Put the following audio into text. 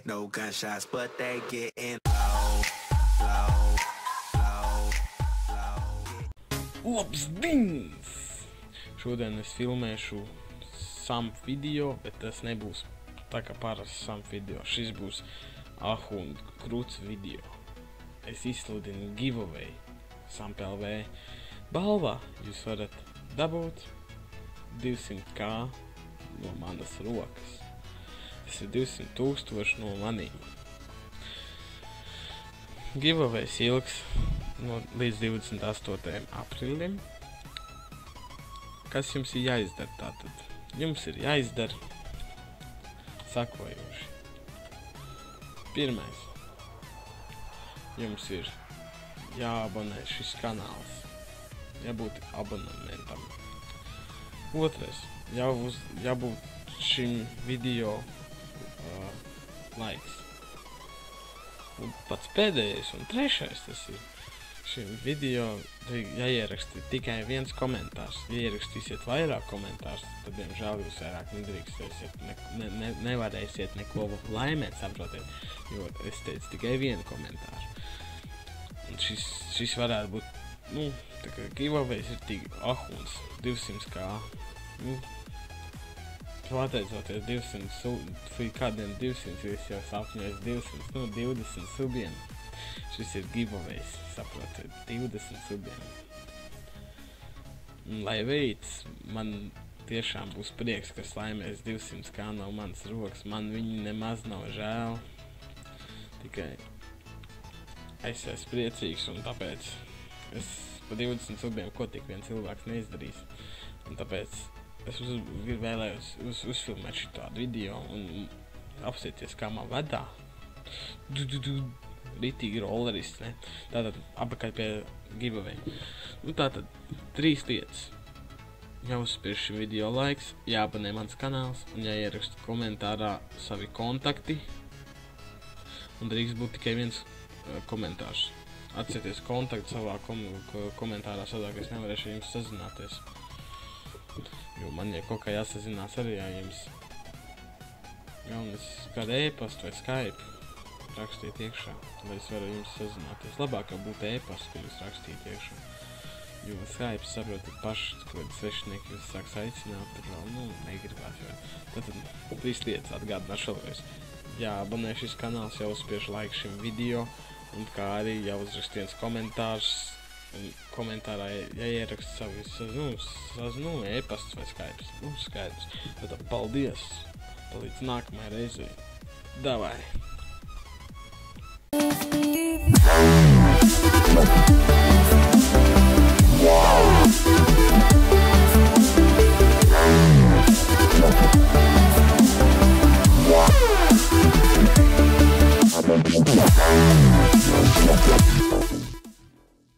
No gunshots, but they getting low, low, low, low. Labdienas! Šodien es filmēšu samp video, bet tas nebūs tā kā parasts samp video. Šis būs ahu un krūts video. Es izsludinu giveaway samp LV. Balvā jūs varat dabūt 200 000 no manas rokas. Tas ir 200 000 no manīm. Giveaways ilgs līdz 28. aprīlim. Kas jums ir jāizdara tātad? Jums ir jāizdara sakojoši. Pirmais. Jums ir jāabonē šis kanāls. Jābūt abonementam. Otrais. Jābūt šim video laiks. Un pats pēdējais un trešais tas ir. Šim video jāieraksta tikai viens komentārs. Ja ierakstīsiet vairāk komentārus, tad, diemžēl, jūs vairāk nedrīkstēsiet, nevarēsiet neko laimēt, saprotiet, jo es teicu tikai vienu komentāru. Un šis varētu būt, tā kā giveaways ir tik ahuns, 200 000. Pateicoties 200, kādiem 200, es jau sapņoju 200, 20 subiem. Šis ir giveaways, saprotiet, 20 subiem. Lai veids, man tiešām būs prieks, kas laimēs 200 000 no manas rokas. Man viņi nemaz nav žēl. Tikai es esmu priecīgs un tāpēc es pa 20 subiem ko tik viens cilvēks neizdarīs. Un tāpēc es vēlējos uzfilmēt šitādu video un apsieties, kā man vedā. Ritīgi rollerists, ne? Tātad apakaļ pie giveaway. Tātad 3 lietas. Jāuzspiež šim video laiks, jāabonē mans kanāls un jāieraksta komentārā savi kontakti. Un drīkst būt tikai viens komentārs. Atsieties kontaktu savā komentārā, savādāk es nevarēšu jums sazināties. Jo man jau kaut kā jāsazinās arī jums. Galvenais kādu e-pastu vai Skype rakstīt iekšā, lai es varu jums sazināties. Labāk jau būtu e-pastu, ka jūs rakstīt iekšā. Jo Skype, saprotat, paši, kad svešinieki jūs sāks aicināt, tad vēl, negribētu jau. Tātad 3 lietas atgādināšu vēlreiz. Jāabonē šis kanāls, jāuzspiež laiku šim video, un kā arī jāuzrakst viens komentārs, un komentārā jāierakst savu e-pasts vai Skype. Skaidrs. Tātad paldies! Līdz nākamajai reizei. Davai! Wow.